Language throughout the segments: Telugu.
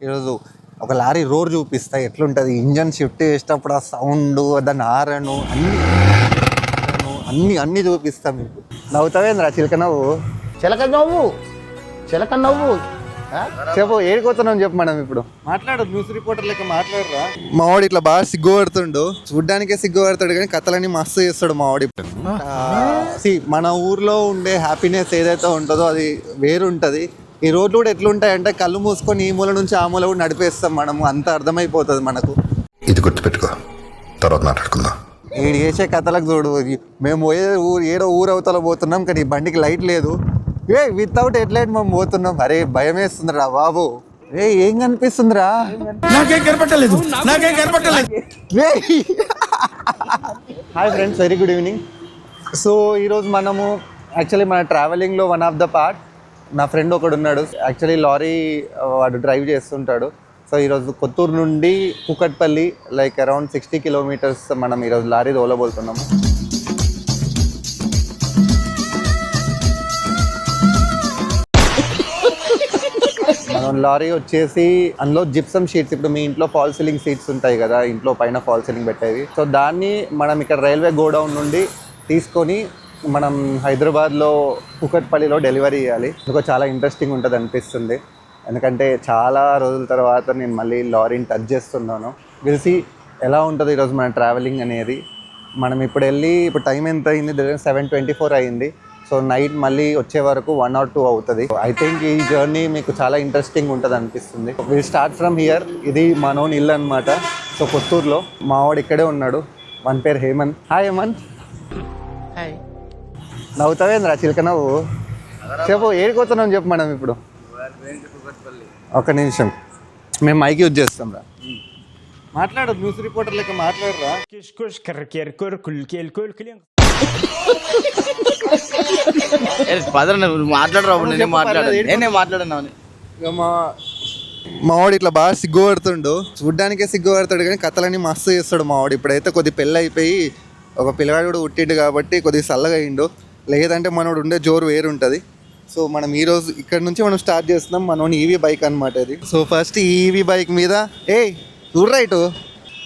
ఈరోజు ఒక లారీ రోడ్ చూపిస్తా ఎట్లుంటుంది, ఇంజన్ షిఫ్ట్ చేసేటప్పుడు ఆ సౌండ్, దాని ఆరను అన్నీ అన్నీ చూపిస్తా మీకు. నవ్వుతావేంద్రా చిలక నవ్వు? చిలక నవ్వు చెప్పు, ఏడిపోతున్నాం చెప్పు. మనం ఇప్పుడు మాట్లాడు, న్యూస్ రిపోర్టర్ లెక్క మాట్లాడరా. మావాడు ఇట్లా బాగా సిగ్గుపడుతుండు, చూడ్డానికే సిగ్గుపడతాడు కానీ కథలన్నీ మస్తు చేస్తాడు మావాడి. మన ఊర్లో ఉండే హ్యాపీనెస్ ఏదైతే ఉంటుందో అది వేరుంటుంది. ఈ రోడ్లు కూడా ఎట్లుంటాయంటే కళ్ళు మూసుకొని ఈ మూల నుంచి ఆ మూల కూడా నడిపేస్తాం మనము, అంత అర్థమైపోతుంది మనకు. ఇది గుర్తుపెట్టుకో, తర్వాత మాట్లాడుకుందాం. వీడు చేసే కథలకు చూడు, మేము పోయే ఏడో ఊరు అవతల పోతున్నాం కానీ ఈ బండికి లైట్ లేదు. వితౌట్ హెడ్ లైట్ మేము పోతున్నాం. అరే భయం వేస్తుందిరా బాబు. ఏం కనిపిస్తుందిరా? నాకేం కనపట్టలేదు. Hi friends, very good evening. So ఈరోజు మనము యాక్చువల్లీ మన ట్రావెలింగ్లో వన్ ఆఫ్ ద పార్ట్, నా ఫ్రెండ్ ఒకడు ఉన్నాడు. యాక్చువల్లీ లారీ వాడు డ్రైవ్ చేస్తుంటాడు. సో ఈరోజు కొత్తూరు నుండి కూకట్పల్లి లైక్ అరౌండ్ 60 కిలోమీటర్స్ మనం ఈరోజు లారీ తోలబోతున్నాము. మనం లారీ వచ్చేసి అందులో జిప్సమ్ షీట్స్, ఇప్పుడు మీ ఇంట్లో ఫాల్ సీలింగ్ సీట్స్ ఉంటాయి కదా, ఇంట్లో పైన ఫాల్ సీలింగ్ పెట్టేవి. సో దాన్ని మనం ఇక్కడ రైల్వే గోడౌన్ నుండి తీసుకొని మనం హైదరాబాద్లో కూకట్పల్లిలో డెలివరీ చేయాలి. ఇంకో చాలా ఇంట్రెస్టింగ్ ఉంటుంది అనిపిస్తుంది, ఎందుకంటే చాలా రోజుల తర్వాత నేను మళ్ళీ లారీని టచ్ చేస్తున్నాను. తెలిసి ఎలా ఉంటుంది ఈరోజు మన ట్రావెలింగ్ అనేది. మనం ఇప్పుడు వెళ్ళి, ఇప్పుడు టైం ఎంత అయింది? 7:24 అయింది. సో నైట్ మళ్ళీ వచ్చే వరకు 1 or 2 అవుతుంది. ఐ థింక్ ఈ జర్నీ మీకు చాలా ఇంట్రెస్టింగ్ ఉంటుంది అనిపిస్తుంది. Will start from here. ఇది మనోన్ ఇల్లు అనమాట. సో కొత్తూరులో మావాడు ఇక్కడే ఉన్నాడు. మన పేరు హేమంత్. హాయ్ హేమంత్. హాయ్. నవ్వుతావేంద్రా చిలక నవ్వు? చెప్పు, ఏడిపోతున్నాం చెప్పు. మనం ఇప్పుడు ఒక నిమిషం, మేము మైక్ యూజ్ చేస్తాం రా. మాట్లాడు, న్యూస్ రిపోర్టర్ లెక్క మాట్లాడరా. మావాడు ఇట్లా బాగా సిగ్గుపడుతుండు, చూడ్డానికే సిగ్గుపడతాడు కానీ కథలన్నీ మస్తు చేస్తాడు మావాడు. ఇప్పుడైతే కొద్ది పెళ్ళి అయిపోయి ఒక పిల్లగాడు కూడా పుట్టిండు కాబట్టి కొద్దిగా చల్లగా అయిండు, లేదంటే మనోడు ఉండే జోరు వేరుంటుంది. సో మనం ఈరోజు ఇక్కడ నుంచి మనం స్టార్ట్ చేస్తున్నాం. మనోని ఈవీ బైక్ అనమాట ఇది. సో ఫస్ట్ ఈ ఈవీ బైక్ మీద రైట్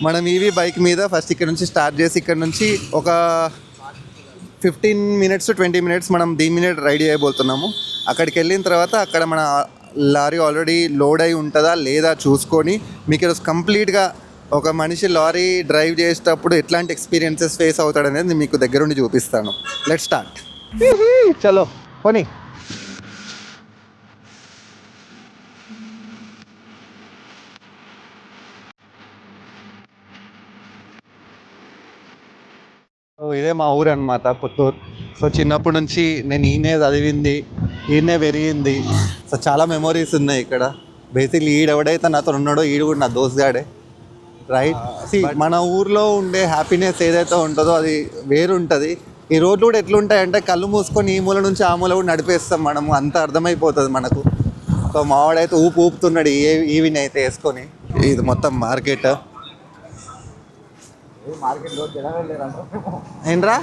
మనం ఈవీ బైక్ మీద ఫస్ట్ ఇక్కడ నుంచి స్టార్ట్ చేసి ఇక్కడ నుంచి ఒక 15 minutes to 20 minutes మనం దీని మీద రైడ్ చేయబోతున్నాము. అక్కడికి వెళ్ళిన తర్వాత అక్కడ మన లారీ ఆల్రెడీ లోడ్ అయి ఉంటుందా లేదా చూసుకొని మీకు ఈరోజు కంప్లీట్గా ఒక మనిషి లారీ డ్రైవ్ చేసేటప్పుడు ఎట్లాంటి ఎక్స్పీరియన్సెస్ ఫేస్ అవుతాడనేది మీకు దగ్గరుండి చూపిస్తాను. Let's start. చలో పోనీ. ఇదే మా ఊరు అనమాట, పుత్తూరు. సో చిన్నప్పటి నుంచి నేను ఈయనే చదివింది, ఈయనే పెరిగింది. సో చాలా మెమొరీస్ ఉన్నాయి ఇక్కడ. బేసిక్లీ ఈడెవడైతే నాతో ఉన్నాడో ఈడు కూడా నా దోస్తుగాడే, రైట్. మన ఊర్లో ఉండే హ్యాపీనెస్ ఏదైతే ఉంటుందో అది వేరుంటుంది. ఈ రోడ్లు కూడా ఎట్లుంటాయంటే కళ్ళు మూసుకొని ఈ మూల నుంచి ఆ మూల కూడా నడిపేస్తాం మనము, అంత అర్థమైపోతుంది మనకు. సో మావాడైతే ఊపుతున్నాడు ఈవిని అయితే వేసుకొని. ఇది మొత్తం మార్కెట్. ఏంట్రా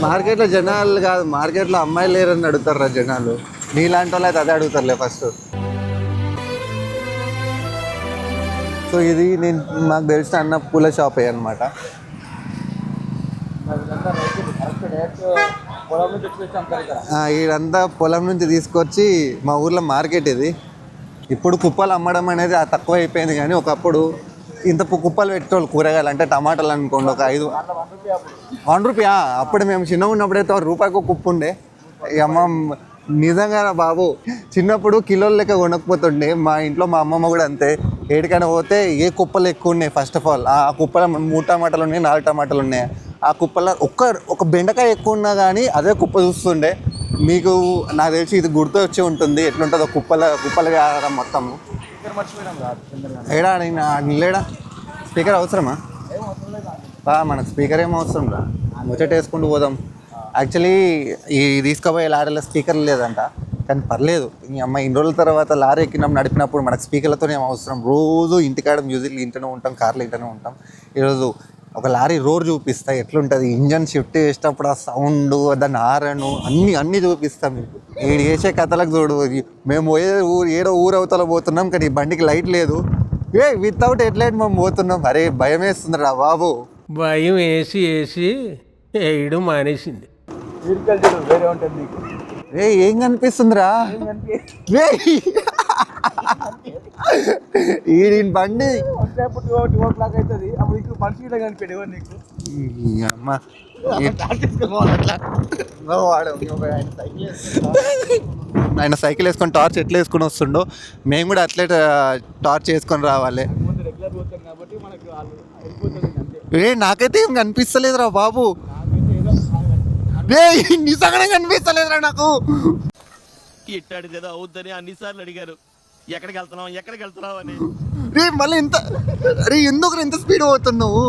మార్కెట్లో జనాలు కాదు, మార్కెట్లో అమ్మాయిలు లేరని అడుగుతారు రా జనాలు. నీలాంటి వాళ్ళు అయితే అదే అడుగుతారులే ఫస్ట్. సో ఇది నేను నాకు తెలిసిన అన్న పూల షాప్ అనమాట. ఇదంతా పొలం నుంచి తీసుకొచ్చి మా ఊర్లో మార్కెట్ ఇది. ఇప్పుడు కుప్పలు అమ్మడం అనేది తక్కువ అయిపోయింది, కానీ ఒకప్పుడు ఇంత కుప్పలు పెట్టేవాళ్ళు కూరగాయలు. అంటే టమాటాలు అనుకోండి, ఒక 1 రూపీ. అప్పుడు మేము చిన్నగా ఉన్నప్పుడైతే ₹1 కుప్పు ఉండే. అమ్మ నిజంగా బాబు, చిన్నప్పుడు కిలోల లెక్క కొనకపోతుండే. మా ఇంట్లో మా అమ్మమ్మ కూడా అంతే. ఏడికైనా పోతే ఏ కుప్పలు ఎక్కువ ఉన్నాయి, ఫస్ట్ ఆఫ్ ఆల్ ఆ కుప్పలో 3 టమాటాలు ఉన్నాయి, 4 టమాటాలు ఉన్నాయి. ఆ కుప్పలో ఒక బెండకాయ ఎక్కువ ఉన్నా కానీ అదే కుప్ప చూస్తుండే. మీకు నాకు తెలిసి ఇది గుర్తు వచ్చి ఉంటుంది ఎట్లుంటుందో కుప్పలుగా మొత్తము. ఏడా లేడా స్పీకర్ అవసరమా? మనకు స్పీకర్ ఏం అవసరం రా, ముచ్చట వేసుకుంటూ పోదాం. యాక్చువల్లీ ఈ తీసుకుపోయే లారీలో స్పీకర్ లేదంట, కానీ పర్లేదు. ఈ అమ్మాయి ఇన్ని రోజుల తర్వాత లారీ నడిపినప్పుడు మనకు స్పీకర్లతో ఏం అవసరం. రోజు ఇంటికాడ మ్యూజిక్ వింటూనే ఉంటాం, కార్లో వింటూనే ఉంటాం. ఈరోజు ఒక లారీ రోడ్ చూపిస్తా ఎట్లుంటుంది, ఇంజన్ షిఫ్ట్ చేసేటప్పుడు ఆ సౌండ్, దాని హారను అన్నీ చూపిస్తాం మీకు. ఈడు చేసే కథలకు చూడు, మేము పోయేది ఏడో ఊరు అవతల పోతున్నాం కానీ ఈ బండికి లైట్ లేదు, వితౌట్ హెడ్ లైట్ మేము పోతున్నాం. అరే భయం వేస్తుంది రా బాబు. భయం వేసి వేయడం మానేసింది. ఏం కనిపిస్తుందిరా ఈ బండి అమ్మ ఆయన సైకిల్ వేసుకొని టార్చ్ ఎట్లా వేసుకొని వస్తుండో మేము కూడా అట్లే టార్చ్ వేసుకొని రావాలి. నాకైతే ఏం కనిపిస్తలేదురా బాబు, నిజంగానే కనిపిస్తలేదురా నాకు. ఇట్టాడిదేదో అవుద్దని అన్నిసార్లు అడిగారు, ఎక్కడికి వెళ్తున్నావు అని. మళ్ళీ ఎందుకు ఇంత స్పీడ్ పోతున్నావు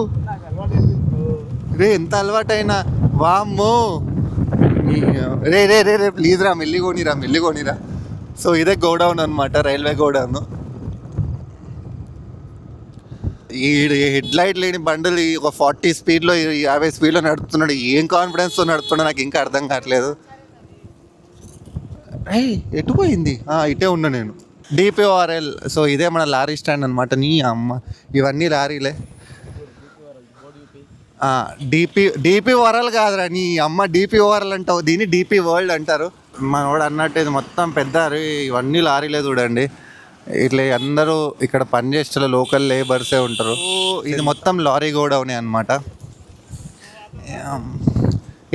ఎంత అలవాటైనా వామ్మో. రే ప్లీజ్ రా మెల్లిగోనిరా. సో ఇదే గోడౌన్ అనమాట, రైల్వే గోడౌన్. ఈ హెడ్ లైట్ లేని బండ్లు ఒక 40 స్పీడ్లో 50 స్పీడ్లో నడుపుతున్నాడు. ఏం కాన్ఫిడెన్స్తో నడుపుతున్నాడు నాకు ఇంకా అర్థం కావట్లేదు. ఎటు పోయింది? ఇటే ఉన్నా నేను. డిపిఓఆర్ఎల్. సో ఇదే మన లారీ స్టాండ్ అనమాట. నీ అమ్మ ఇవన్నీ లారీలే. డిపిఓఆర్ఎల్ కాదురా నీ అమ్మ, డిపిఓఆర్ఎల్ అంటావు, దీన్ని డిపి వరల్డ్ అంటారు. మనోడు అన్నట్టు ఇది మొత్తం పెద్ద ఇవన్నీ లారీలే చూడండి. ఇట్లా అందరూ ఇక్కడ పనిచేస్తే లోకల్ లేబర్సే ఉంటారు. ఇది మొత్తం లారీ గోడౌనే అనమాట.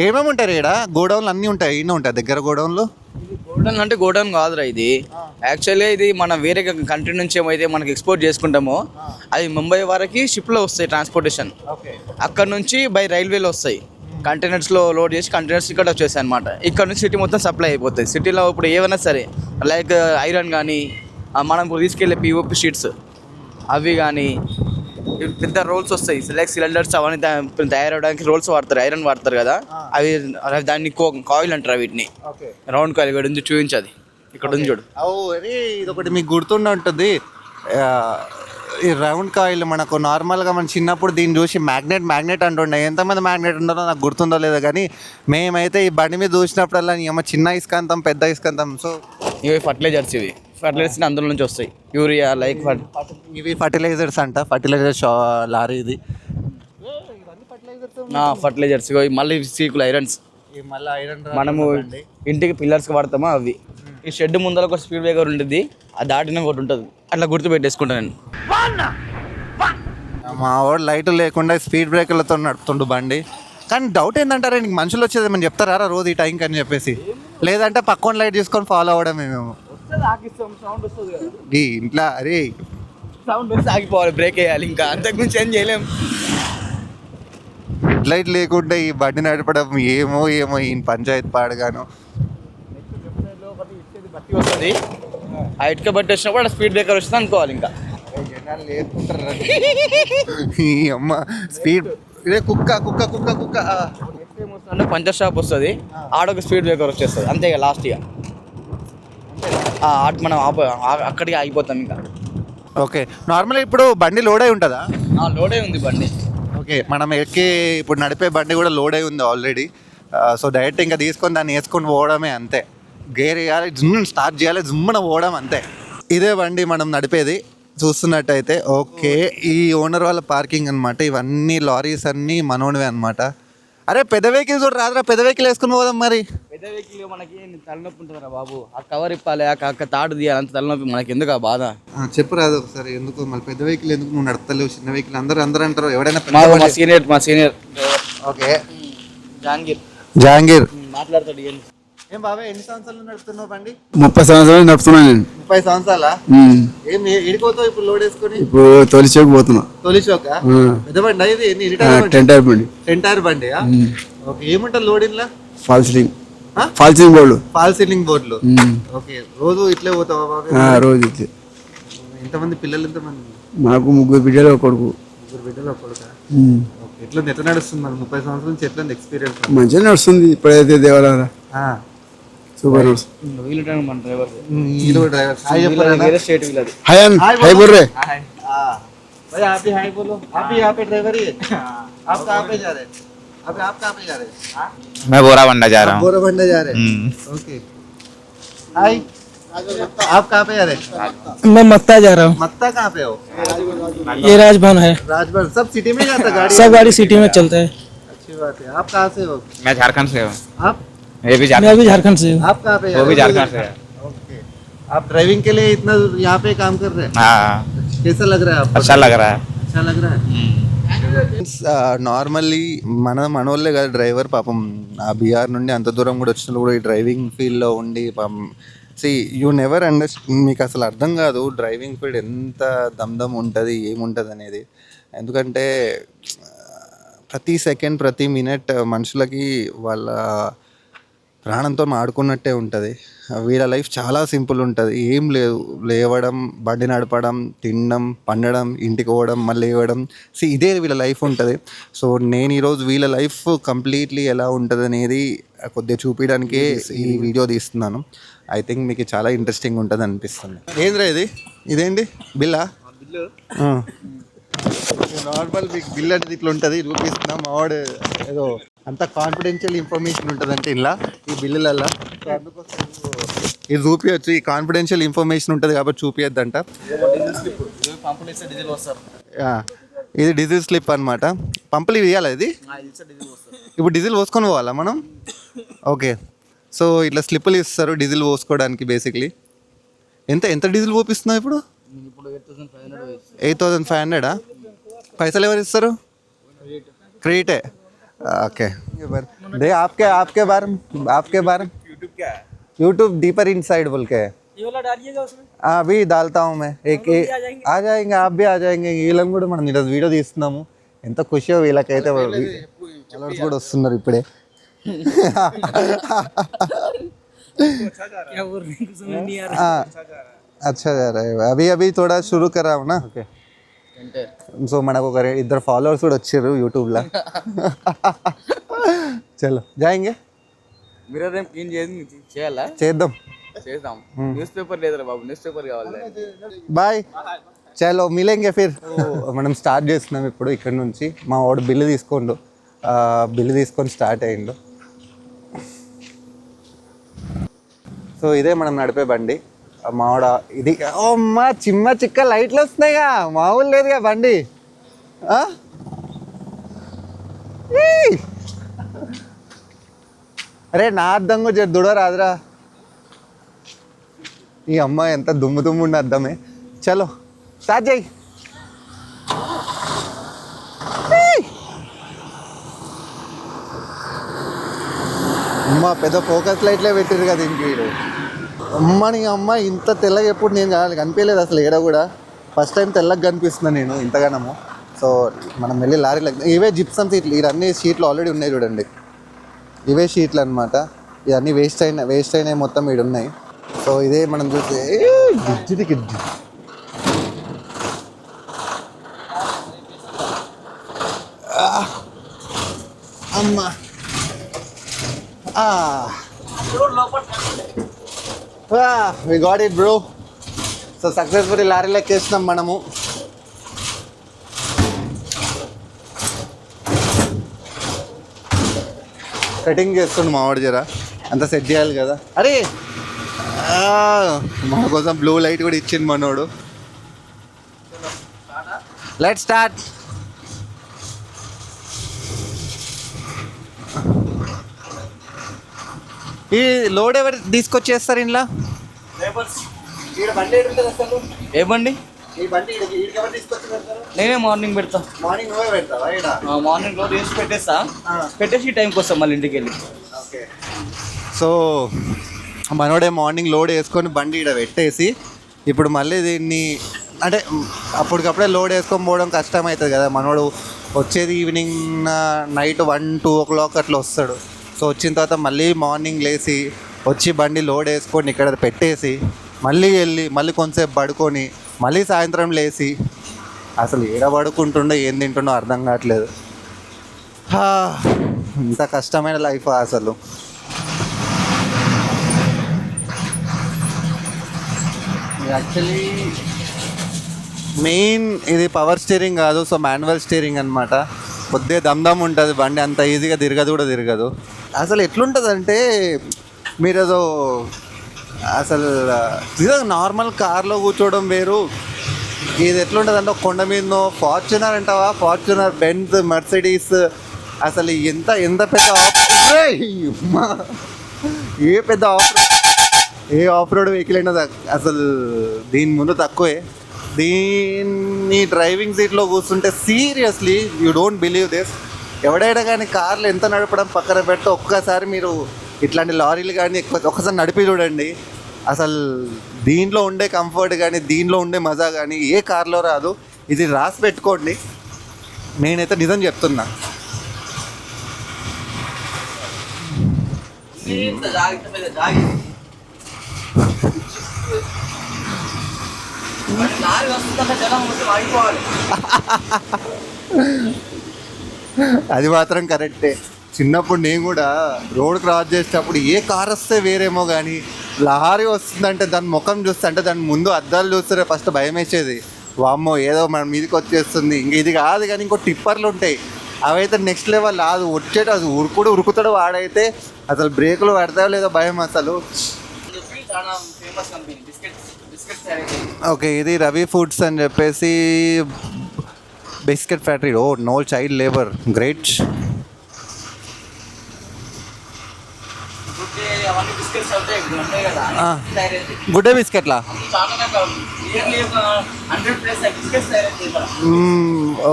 ఏమేమి ఉంటారు ఇక్కడ గోడౌన్లు? అన్నీ ఉంటాయి, ఇన్ని ఉంటాయి దగ్గర గోడౌన్లు. గోడౌన్ అంటే గోడౌన్ కాదురా ఇది. యాక్చువల్లీ ఇది మనం వేరే కంట్రీ నుంచి ఏమైతే మనకి ఎక్స్పోర్ట్ చేసుకుంటామో అది ముంబై వరకు షిప్లో వస్తాయి ట్రాన్స్పోర్టేషన్. అక్కడ నుంచి బై రైల్వేలో వస్తాయి, కంటైనర్స్లో లోడ్ చేసి కంటైనర్స్ ఇక్కడ వచ్చేస్తాయి అనమాట. ఇక్కడ నుంచి సిటీ మొత్తం సప్లై అయిపోతాయి. సిటీలో ఇప్పుడు ఏమైనా సరే లైక్ ఐరన్ కానీ, మనం ఇప్పుడు తీసుకెళ్ళే పిఓపి షీట్స్ అవి కానీ, పెద్ద రోల్స్ వస్తాయి, లైక్ సిలిండర్స్ అవన్నీ తయారవడానికి రోల్స్ వాడతారు, ఐరన్ వాడతారు కదా, అవి దాన్ని కాయిల్ అంటారు వీటిని. రౌండ్ కాయిల్ ఇక్కడ ఉంది, చూపించది ఇక్కడ ఉంది చూడు. ఇది ఒకటి మీకు గుర్తుండి ఉంటుంది, ఈ రౌండ్ కాయిల్ మనకు నార్మల్గా మన చిన్నప్పుడు దీన్ని చూసి మ్యాగ్నెట్ అంటుండే. ఎంతమంది మ్యాగ్నెట్ ఉండాలో నాకు గుర్తుందో లేదో కానీ మేమైతే ఈ బండి మీద చూసినప్పుడల్లా చిన్న ఇస్కాంతం పెద్ద ఇస్కాంతం. సో ఇవి ఫర్టిలైజర్స్, ఫర్టిలైజర్స్ అందులో నుంచి వస్తాయి, యూరియా లైక్ ఇవి ఫర్టిలైజర్స్ అంట. ఫర్టిలైజర్ లారీ ఇది. ఫర్టిలైజర్స్ మళ్ళీ సీకులు ఐరన్స్ మనము ఇంటికి పిల్లర్స్కి వాడతామా అవి. ఈ షెడ్ ముందర ఒక స్పీడ్ బ్రేకర్ ఉంటుంది, అది దాటిన ఒకటి ఉంటుంది, అట్లా గుర్తు పెట్టేసుకుంటాను నేను. మా వాడు లైట్ లేకుండా స్పీడ్ బ్రేకర్లతో నడుపుతుండు బండి. కానీ డౌట్ ఏంటంటారా, నీకు మనుషులు వచ్చేది ఏమని చెప్తారా రోజు ఈ టైంకి అని చెప్పేసి, లేదంటే పక్కన లైట్ తీసుకొని ఫాలో అవ్వడమే మేము. ఇంట్లో అరే సౌండ్ వస్తే ఆగిపోవాలి, బ్రేక్ వేయాలి, ఇంకా అంతకుమించి ఏం చేయలేము. లైట్ లేకుండా ఈ బండి నడపడం ఏమో ఈ పంచాయతీ పాడగాను. బట్టి వస్తుంది, ఆ ఇటుక బట్టి వచ్చినప్పుడు స్పీడ్ బ్రేకర్ వస్తుంది అనుకోవాలి. ఇంకా జనాలు లేకుంటారు ఈ అమ్మ స్పీడ్. కుక్క అంటే పంచర్ షాప్ వస్తుంది, ఆడొక స్పీడ్ బ్రేకర్ వచ్చేస్తుంది, అంతే ఇక లాస్ట్ ఇక మనం అక్కడికి ఆగిపోతాం ఇంకా. ఓకే, నార్మల్గా ఇప్పుడు బండి లోడ్ అయి ఉంటుందా? లోడ్ అయి ఉంది బండి. ఓకే, మనం ఎక్కి ఇప్పుడు నడిపే బండి కూడా లోడ్ అయి ఉంది ఆల్రెడీ. సో డైరెక్ట్ ఇంకా తీసుకొని దాన్ని వేసుకొని పోవడమే అంతే. గేర్ వేయాలి, స్టార్ట్ చేయాలి, జుమ్మన పోవడం అంతే. ఇదే బండి మనం నడిపేది చూస్తున్నట్టయితే. ఓకే, ఈ ఓనర్ వాళ్ళ పార్కింగ్ అనమాట. ఇవన్నీ లారీస్ అన్నీ మనోనివే అనమాట. అరే పెద్ద వెహికల్ చూడ రాదురా, పెద్ద వెహికల్ వేసుకుని పోదాం. మరి పెద్ద వెహికల్ మనకి తలనొప్పి ఉంటుందిరా బాబు, ఆ కవర్ ఇప్పాలి, ఆ తాడు తీయాలి, అంత తలనొప్పి మనకి ఎందుకు ఆ బాధ. చెప్పు రాదు ఒకసారి, ఎందుకు మళ్ళీ పెద్ద వెహికల్ ఎందుకు నువ్వు నడతలేవు? చిన్న వెహికల్ అందరూ అంటారు, ఎవడైనా. మా సీనియర్ ఓకే, జహాంగీర్ మాట్లాడతాడు. ఏం బాబాయ్, ఎన్ని సంవత్సరాలు నడుపుతున్నావు బండి? 30 సంవత్సరాలు నడుపుతున్నాను నేను. 30 సంవత్సరాలా? ఏం ఎడిపోతావు ఇప్పుడు లోడ్ వేసుకొని? ఇప్పుడు తొలిచోక పోతున్నా. తొలిచోక పెద్ద బండి ఇది? 10 టైర్ బండి. 10 టైర్ బండి. ఓకే, ఏముంటుంది లోడ్ ఇంట్లో? Fall ceiling board. Fall ceiling బోర్డులు. ఓకే, రోజు ఇట్లే పోతావా బాబాయ్? రోజు ఇట్లే. ఎంతమంది పిల్లలు? ఎంతమంది? మాకు 3 బిడ్డలు, ఒక కొడుకు. 3 బిడ్డలు, ఒక కొడుకా? ఎట్లా నడుస్తుంది మరి 30 సంవత్సరాల నుంచి? ఎట్లా ఎక్స్పీరియన్స్? మంచిగా నడుస్తుంది ఇప్పుడైతే దేవాలయ. సూపర్ నడుస్తుంది. డ్రైవర్ आप कहाँ पे जा रहे हैं? अभी आप कहाँ पे जा रहे हैं? मैं बोरा बंडा जा रहा हूँ। बोराबंडा जा रहे हैं। ओके। हाय, आप कहाँ पे जा रहे हैं? मैं मत्ता जा रहा हूँ। मत्ता कहाँ पे हो? ये राजभवन है। राजभर सब सिटी में जाता गाड़ी? सब गाड़ी सिटी में चलता है। अच्छी बात है। आप कहाँ से हो? मैं झारखंड से हूँ। आप ये भी मैं अभी झारखंड से हूँ। आप कहाँ पे जा वो रहे भी हो? झारखंड से है। ओके। आप ड्राइविंग के लिए इतना यहाँ पे काम कर रहे हैं? हाँ, कैसा लग रहा है आपको? अच्छा लग रहा है। अच्छा लग रहा है। నార్మల్లీ మనోళ్ళే కదా డ్రైవర్ పాపం ఆ బీహార్ నుండి అంత దూరం కూడా వచ్చిన కూడా ఈ డ్రైవింగ్ ఫీల్డ్లో ఉండి పాపం యూ నెవర్ అండర్స్టాండ్. మీకు అసలు అర్థం కాదు డ్రైవింగ్ ఫీల్డ్ ఎంత దమ్ ఉంటుంది ఏముంటుంది అనేది. ఎందుకంటే ప్రతి సెకండ్ ప్రతి మినిట్ మనుషులకి వాళ్ళ ప్రాణంతో ఆడుకున్నట్టే ఉంటుంది. వీళ్ళ లైఫ్ చాలా సింపుల్ ఉంటుంది. ఏం లేదు, లేవడం, బండి నడపడం, తినడం, పండడం, ఇంటికి పోవడం, మళ్ళీ లేవడం. ఇదే వీళ్ళ లైఫ్ ఉంటుంది. సో నేను ఈరోజు వీళ్ళ లైఫ్ కంప్లీట్లీ ఎలా ఉంటుంది అనేది కొద్దిగా చూపించడానికే ఈ వీడియో తీస్తున్నాను. ఐ థింక్ మీకు చాలా ఇంట్రెస్టింగ్ ఉంటుంది అనిపిస్తుంది. ఏంద్రా ఇది? ఇదేంటి బిల్లా? నార్మల్ మీకు బిల్ అనేది ఇట్లా ఉంటుంది, చూపిస్తున్నాం. మావాడు ఏదో అంత కాన్ఫిడెన్షియల్ ఇన్ఫర్మేషన్ ఉంటుందంటే ఇలా ఈ బిల్లులల్లో. సో అందుకోసం ఇది చూపించచ్చు. ఈ కాన్ఫిడెన్షియల్ ఇన్ఫర్మేషన్ ఉంటుంది కాబట్టి చూపించద్దంట. ఇది డీజిల్ స్లిప్ అనమాట. పంపులు ఇవ్వాలి. ఇది ఇప్పుడు డీజిల్ పోసుకొని పోవాలా మనం? ఓకే. సో ఇట్లా స్లిప్పులు ఇస్తారు డీజిల్ పోసుకోవడానికి బేసిక్లీ. ఎంత డీజిల్ పోపిస్తున్నావు ఇప్పుడు? 8,500. పైసలు ఎవరు ఇస్తారు? क्रेडिट है। ओके दे आपके बारे में यूट्यूब क्या है? यूट्यूब डीपर इनसाइड बोल के है। ये वाला डालिएगा उसमें। हाँ अभी डालता हूँ मैं। आ जाएंगे आप भी आ जाएंगे. వీళ్ళని కూడా మనం ఈరోజు వీడియో తీస్తున్నాము. ఎంత ఖుషియో వీళ్ళకైతే. కలర్స్ కూడా వస్తున్నారు ఇప్పుడే. अच्छा जा रहा है. अभी थोड़ा शुरू कर रहा हूँ ना. ओके. సో మనకు ఒక ఇద్దరు ఫాలోవర్స్ కూడా వచ్చారు యూట్యూబ్లో. చలో జాయింగే. మిర్రర్ ఏం క్లీన్ చేయాలా? చేద్దాం. న్యూస్ పేపర్ లేదురా బాబు, న్యూస్ పేపర్ కావాలి. బాయ్. చలో మిలేంగే ఫిర్. మనం స్టార్ట్ చేస్తున్నాం ఇప్పుడు ఇక్కడ నుంచి. మా వాడు బిల్లు తీసుకొని స్టార్ట్ అయ్యిండు. సో ఇదే మనం నడిపే బండి. మావాడ ఇది అమ్మా చిమ్మ చిక్క లైట్లు వస్తున్నాయిగా, మామూలు లేదుగా బండి. అరే నా అద్దం కూడా దుడ రాదురా. ఈ అమ్మాయి ఎంత దుమ్ము ఉండి అద్దమే. చలో స్టార్ట్ చేయి. అమ్మ పెద్ద ఫోకస్ లైట్లే పెట్టారు కదా దీనికి. వీడు అమ్మని అమ్మ ఇంత తెల్లగా ఎప్పుడు నేను కనిపించలేదు అసలు ఏడ కూడా. ఫస్ట్ టైం తెల్లగా కనిపిస్తున్నాను నేను ఇంతగానము. సో మనం వెళ్ళి లారీలో ఇవే జిప్సమ్ సీట్లు. ఇవన్నీ షీట్లు ఆల్రెడీ ఉన్నాయి చూడండి. ఇవే షీట్లు అనమాట. ఇవన్నీ వేస్ట్ అయినాయి మొత్తం ఇవి ఉన్నాయి. సో ఇదే మనం చూస్తే గిజ్జిది అమ్మా. we got it bro. So successfully లారీలో ఎక్కేసినాం మనము. సెట్టింగ్ చేస్తుండు మావాడు జరా. అంతా సెట్ చేయాలి కదా. అరే మా కోసం బ్లూ లైట్ కూడా ఇచ్చింది మనోడు. Let start. ఈ లోడ్ ఎవరు తీసుకొచ్చేస్తారు ఇంట్లో? ఏ బండి? ఈ బండి ఎవరు తీసుకొచ్చి పెడతారు? నేనే మార్నింగ్ పెడతా. మార్నింగ్ నువ్వే పెడతావా? మార్నింగ్ లోడ్ చేసి పెట్టేసి టైంకి వస్తాం మళ్ళీ ఇంటికి వెళ్ళి. ఓకే. సో మనోడే మార్నింగ్ లోడ్ వేసుకొని బండి ఇక్కడ పెట్టేసి ఇప్పుడు మళ్ళీ దీన్ని అంటే అప్పటికప్పుడే లోడ్ వేసుకొని పోవడం కష్టం అవుతుంది కదా. మనోడు వచ్చేది ఈవినింగ్ నైట్ 1-2 o'clock అట్లా వస్తాడు. సో వచ్చిన తర్వాత మళ్ళీ మార్నింగ్ లేచి వచ్చి బండి లోడ్ వేసుకొని ఇక్కడ పెట్టేసి మళ్ళీ వెళ్ళి మళ్ళీ కొంతసేపు పడుకొని మళ్ళీ సాయంత్రం లేచి అసలు ఏడ పడుకుంటుండో ఏం తింటుండో అర్థం కావట్లేదు. ఇంత కష్టమైన లైఫ్ అసలు. యాక్చువల్లీ మెయిన్ ఇది పవర్ స్టీరింగ్ కాదు. సో మాన్యువల్ స్టీరింగ్ అనమాట. కొద్దిగా దమ్దమ్ ఉంటుంది బండి, అంత ఈజీగా తిరగదు కూడా తిరగదు. అసలు ఎట్లుంటుందంటే మీరు ఏదో అసలు నిజంగా నార్మల్ కార్లో కూర్చోవడం వేరు, ఇది ఎట్లుంటుంది అంటే కొండ మీద ఫార్చునర్ అంటావా, ఫార్చునర్, బెంజ్, మర్సిడీస్, అసలు ఎంత పెద్ద ఏ పెద్ద ఏ ఆఫ్ రోడ్ వెహికల్ అయినా అసలు దీని ముందు తక్కువే. దీన్ని డ్రైవింగ్ సీట్లో కూర్చుంటే seriously you don't believe this. ఎవడైనా కానీ కార్లు ఎంత నడపడం పక్కన పెట్టి ఒక్కసారి మీరు ఇట్లాంటి లారీలు కానీ ఒక్కసారి నడిపి చూడండి. అసలు దీంట్లో ఉండే కంఫర్ట్ కానీ దీంట్లో ఉండే మజా కానీ ఏ కార్లో రాదు. ఇది రాసి పెట్టుకోండి, నేనైతే నిజం చెప్తున్నా. అది మాత్రం కరెక్టే. చిన్నప్పుడు నేను కూడా రోడ్ క్రాస్ చేసేటప్పుడు ఏ కార్ వస్తే వేరేమో కానీ లారీ వస్తుందంటే దాని ముఖం చూస్తే, అంటే దాని ముందు అద్దాలు చూస్తే ఫస్ట్ భయం వేసేది. వామ్మో ఏదో మన మీదకి వచ్చేస్తుంది. ఇంక ఇది కాదు కానీ ఇంకో టిప్పర్లు ఉంటాయి, అవైతే నెక్స్ట్ లెవెల్. అది వచ్చేట అది ఉరుకుతాడు వాడైతే, అసలు బ్రేకులు పడతాయో లేదో భయం అసలు. ఓకే, ఇది రవి ఫుడ్స్ అని చెప్పేసి biscuit factory. Oh no child labour, great. Good day బిస్కెట్లా?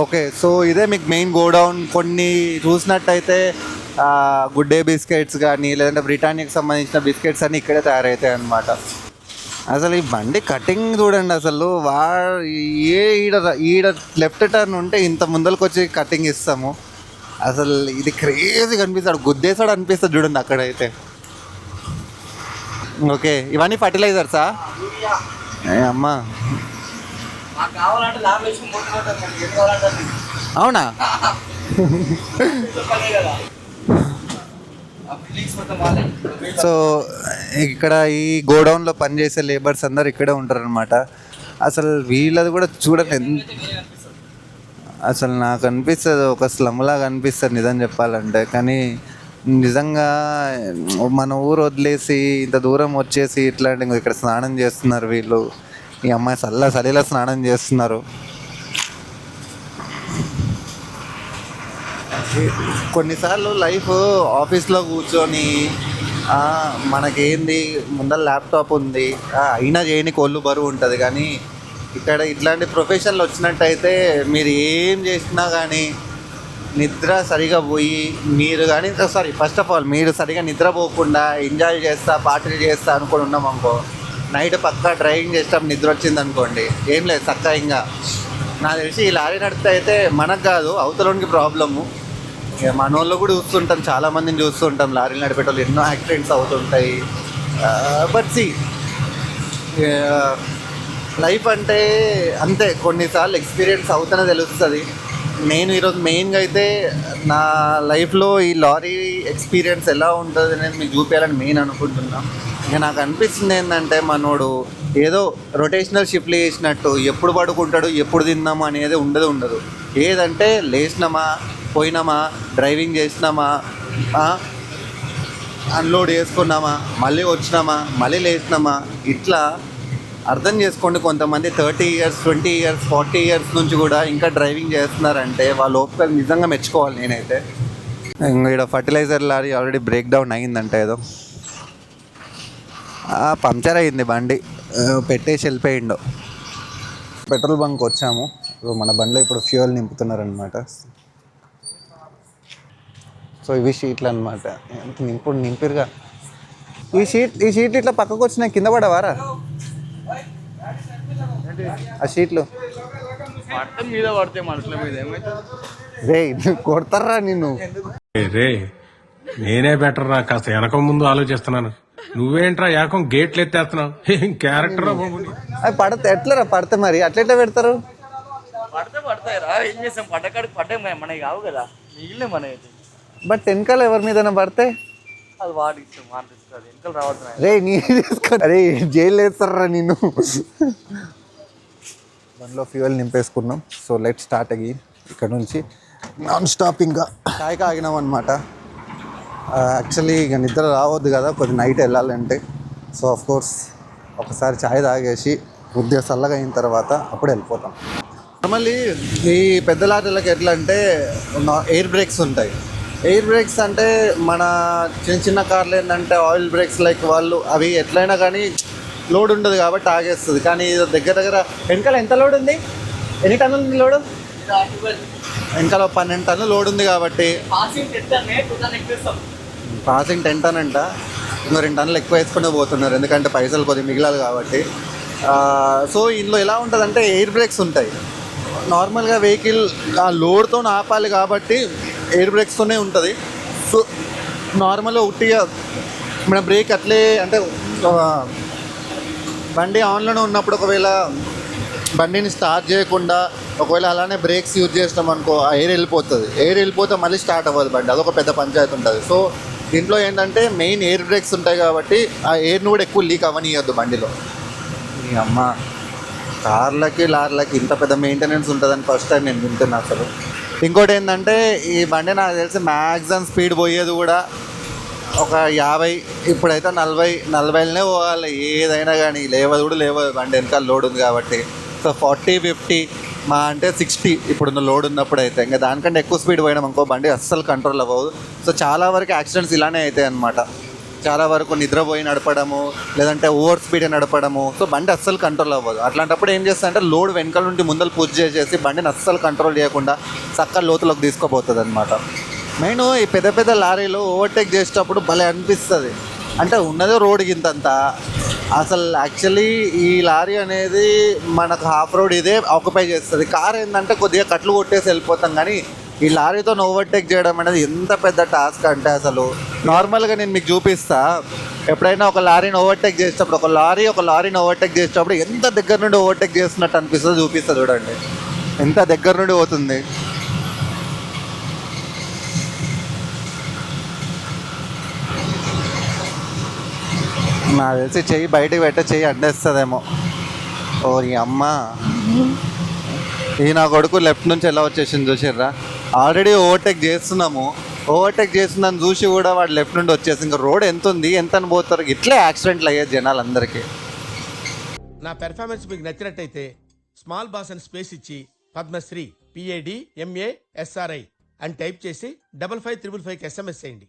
ఓకే, సో ఇదే మీకు మెయిన్ గోడౌన్. కొన్ని చూసినట్టయితే గుడ్ డే బిస్కెట్స్ కానీ లేదంటే బ్రిటానియాకి సంబంధించిన బిస్కెట్స్ అన్నీ ఇక్కడే తయారవుతాయి అన్నమాట. అసలు ఈ బండి కటింగ్ చూడండి, అసలు ఈడ లెఫ్ట్ టర్న్ ఉంటే ఇంత ముందరికి వచ్చి కటింగ్ ఇస్తాము. అసలు ఇది క్రేజీ కనిపిస్తాడు, గుద్దేశాడు అనిపిస్తుంది చూడండి అక్కడైతే. ఓకే, ఇవన్నీ ఫర్టిలైజర్సా? అమ్మా అవునా? సో ఇక్కడ ఈ గోడౌన్లో పనిచేసే లేబర్స్ అందరు ఇక్కడే ఉంటారు అనమాట. అసలు వీళ్ళది కూడా చూడండి, అసలు నాకు అనిపిస్తుంది ఒక స్లమ్ లాగా అనిపిస్తుంది నిజం చెప్పాలంటే. కానీ నిజంగా మన ఊరు వదిలేసి ఇంత దూరం వచ్చేసి ఇట్లాంటి ఇక్కడ స్నానం చేస్తున్నారు వీళ్ళు. ఈ అమ్మాయి చలిలో స్నానం చేస్తున్నారు. కొన్నిసార్లు లైఫ్ ఆఫీస్లో కూర్చొని మనకేంది ముందర ల్యాప్టాప్ ఉంది అయినా చేయని కొళ్ళు బరువు ఉంటుంది. కానీ ఇక్కడ ఇట్లాంటి ప్రొఫెషన్లు వచ్చినట్టయితే మీరు ఏం చేసినా కానీ నిద్ర సరిగా పోయి మీరు కానీ ఫస్ట్ ఆఫ్ ఆల్ మీరు సరిగా నిద్రపోకుండా ఎంజాయ్ చేస్తా పార్టీలు చేస్తా అనుకొని ఉన్నాం అనుకో, నైట్ పక్కా డ్రైవింగ్ చేస్తాం, నిద్ర వచ్చింది అనుకోండి ఏం లేదు చక్కగా. ఇంకా నాకు తెలిసి ఈ లారీ నడిపితే అయితే మనకు కాదు అవతలోనికి ప్రాబ్లము. ఇక మన వాళ్ళు కూడా చూస్తుంటాం, చాలామందిని చూస్తుంటాం లారీలు నడిపేటోళ్ళు, ఎన్నో యాక్సిడెంట్స్ అవుతుంటాయి. బట్ సి లైఫ్ అంటే అంతే, కొన్నిసార్లు ఎక్స్పీరియన్స్ అవుతూనే తెలుస్తుంది. నేను ఈరోజు మెయిన్గా అయితే నా లైఫ్లో ఈ లారీ ఎక్స్పీరియన్స్ ఎలా ఉంటుంది అనేది మీకు చూపించాలని మెయిన్ అనుకుంటున్నా. ఇక నాకు అనిపిస్తుంది ఏంటంటే మనోడు ఏదో రొటేషనల్ షిఫ్ట్లు చేసినట్టు ఎప్పుడు పడుకుంటాడు ఎప్పుడు తిన్నామా అనేది ఉండదు. ఏదంటే లేచినామా పోయినామా డ్రైవింగ్ చేసినామా అన్లోడ్ చేసుకున్నామా మళ్ళీ వచ్చినామా మళ్ళీ లేచినామా, ఇట్లా అర్థం చేసుకోండి. కొంతమంది 30 years 20 years 40 years నుంచి కూడా ఇంకా డ్రైవింగ్ చేస్తున్నారంటే వాళ్ళ ఓపిక నిజంగా మెచ్చుకోవాలి నేనైతే. ఇక్కడ fertiliser lorry already break down అయిందంట, ఏదో పంక్చర్ అయింది బండి, పెట్టేసి వెళ్ళిపోయిండు. పెట్రోల్ బంక్ వచ్చాము, మన బండిలో ఇప్పుడు ఫ్యూయల్ నింపుతున్నారనమాట. సో ఇవి షీట్లు అనమాట, ఇప్పుడు నింపిరుగా. ఈ షీట్లు ఇట్లా పక్కకు వచ్చినాయి, కింద పడవారా ఆ షీట్లు? మీద పడితే మనుషుల మీద రే కొడతారా నిన్ను? రే నేనే బెటర్ రా, కాస్త వెనక ముందు ఆలోచిస్తున్నాను. నువ్వేంట్రా ఏకం గేట్లు ఎత్తేస్తున్నావు, ఏం క్యారెక్టర్. అవి పడితే ఎట్లరా? పడితే మరి అట్లెట్లా పెడతారు? పడతాయిరా, ఏం చేస్తాం, పడ్డకాడికి పడ్డాయి మనకి కావు కదా, మిగిలిన మన. బట్ వెనకాల ఎవరి మీద పడితే అది వాడి ఇష్టం, మాట్లాడుతుంది వెనకాల రావద్దు. రే నీ అరే జైలు వేస్తారా నిన్ను. బండిలో ఫ్యూయల్ నింపేసుకున్నాం. సో లెట్ స్టార్ట్ అయ్యి ఇక్కడ నుంచి నాన్ స్టాప్ ఇంకా చాయ్కి ఆగినాం అనమాట. యాక్చువల్లీ ఇక నిద్ర రావద్దు కదా కొద్ది నైట్ వెళ్ళాలంటే. సో ఆఫ్ కోర్స్ ఒకసారి చాయ్ తాగేసి కొద్దిగా చల్లగా అయిన తర్వాత అప్పుడు వెళ్ళిపోతాం. నార్మల్లీ ఈ పెద్ద లారీలకు ఎట్లా అంటే ఎయిర్ బ్రేక్స్ ఉంటాయి. ఎయిర్ బ్రేక్స్ అంటే మన చిన్న చిన్న కార్లు ఏంటంటే ఆయిల్ బ్రేక్స్ లైక్ వాళ్ళు అవి ఎట్లయినా కానీ లోడ్ ఉండదు కాబట్టి ఆగేస్తుంది. కానీ ఇది దగ్గర దగ్గర వెనకాల ఎంత లోడ్ ఉంది, ఎన్ని టన్నులు ఉంది లోడు? వెనకాల 12 టన్నులు లోడ్ ఉంది కాబట్టి పాసింగ్ 10 టన్ అంట. ఇంకో 2 టన్నులు ఎక్కువ వేసుకునే పోతున్నారు ఎందుకంటే పైసలు కొద్దిగా మిగిలాలి కాబట్టి. సో ఇందులో ఎలా ఉంటుందంటే ఎయిర్ బ్రేక్స్ ఉంటాయి. నార్మల్గా వెహికల్ ఆ లోడ్తో ఆపాలి కాబట్టి ఎయిర్ బ్రేక్స్తోనే ఉంటుంది. సో నార్మల్గా ఉట్టిగా మన బ్రేక్ అట్లే అంటే బండి ఆన్లోనే ఉన్నప్పుడు ఒకవేళ బండిని స్టార్ట్ చేయకుండా ఒకవేళ అలానే బ్రేక్స్ యూజ్ చేసినాం అనుకో ఎయిర్ వెళ్ళిపోతుంది. ఎయిర్ వెళ్ళిపోతే మళ్ళీ స్టార్ట్ అవ్వదు బండి, అదొక పెద్ద పంచాయతీ ఉంటుంది. సో దీంట్లో ఏంటంటే మెయిన్ ఎయిర్ బ్రేక్స్ ఉంటాయి కాబట్టి ఆ ఎయిర్ని కూడా ఎక్కువ లీక్ అవ్వనియద్దు బండిలో. ఈ అమ్మ కార్లకి లారీలకి ఇంత పెద్ద మెయింటెనెన్స్ ఉంటుందని ఫస్ట్ టైం నేను వింటున్నా అసలు. ఇంకోటి ఏంటంటే ఈ బండి నాకు తెలిసి మ్యాక్సిమం స్పీడ్ పోయేది కూడా ఒక 50, ఇప్పుడైతే 40 పోవాలి ఏదైనా కానీ. లేవదు కూడా లేవదు బండి, వెనకాల లోడ్ ఉంది కాబట్టి. సో 40, 50 మా అంటే 60 ఇప్పుడున్న లోడ్ ఉన్నప్పుడు అయితే. ఇంకా దానికంటే ఎక్కువ స్పీడ్ పోయినాం అనుకో బండి అస్సలు కంట్రోల్ అవ్వదు. సో చాలా వరకు యాక్సిడెంట్స్ ఇలానే అవుతాయి అన్నమాట. చాలా వరకు నిద్రపోయి నడపడము లేదంటే ఓవర్ స్పీడ్ నడపడము. సో బండి అస్సలు కంట్రోల్ అవ్వదు. అట్లాంటప్పుడు ఏం చేస్తా అంటే లోడ్ వెనకాల నుండి ముందలు పుష్ చేసేసి బండిని అస్సలు కంట్రోల్ చేయకుండా చక్కగా లోతులోకి తీసుకుపోతుంది అనమాట. మెయిన్ ఈ పెద్ద పెద్ద లారీలు ఓవర్టేక్ చేసేటప్పుడు భలే అనిపిస్తుంది. అంటే ఉన్నదే రోడ్ గింతంత. అసలు యాక్చువల్లీ ఈ లారీ అనేది మనకు హాఫ్ రోడ్ ఇదే ఆక్యుపై చేస్తుంది. కార్ ఏంటంటే కొద్దిగా కట్లు కొట్టేసి వెళ్ళిపోతాం. కానీ ఈ లారీతో ఓవర్టేక్ చేయడం అనేది ఎంత పెద్ద టాస్క్ అంటే అసలు నార్మల్గా నేను మీకు చూపిస్తా. ఎప్పుడైనా ఒక లారీని ఓవర్టేక్ చేసేటప్పుడు ఒక లారీని ఓవర్టేక్ చేసేటప్పుడు ఎంత దగ్గర నుండి ఓవర్టేక్ చేస్తున్నట్టు అనిపిస్తుంది చూపిస్తా చూడండి. ఎంత దగ్గర నుండి పోతుంది. నాకు తెలిసి చెయ్యి బయటకు పెట్టే చెయ్యి అడ్డేస్తుందేమో. ఓ ఈ అమ్మ, ఈ నా కొడుకు లెఫ్ట్ నుంచి ఎలా వచ్చేసింది చూసిర్రా. ఆల్రెడీ ఓవర్టేక్ చేస్తుందని చూసి కూడా వాడు లెఫ్ట్ నుండి వచ్చేసి ఇంకా రోడ్ ఎంత ఉంది ఎంత అని పోతారు. ఇట్లే యాక్సిడెంట్లు అయ్యేది జనాలందరికీ. నా పెర్ఫార్మెన్స్ మీకు నచ్చినట్టయితే స్మాల్ బాస్ అని స్పేస్ ఇచ్చి పద్మశ్రీ PADMASRI అని టైప్ చేసి 5555 SMS చేయండి.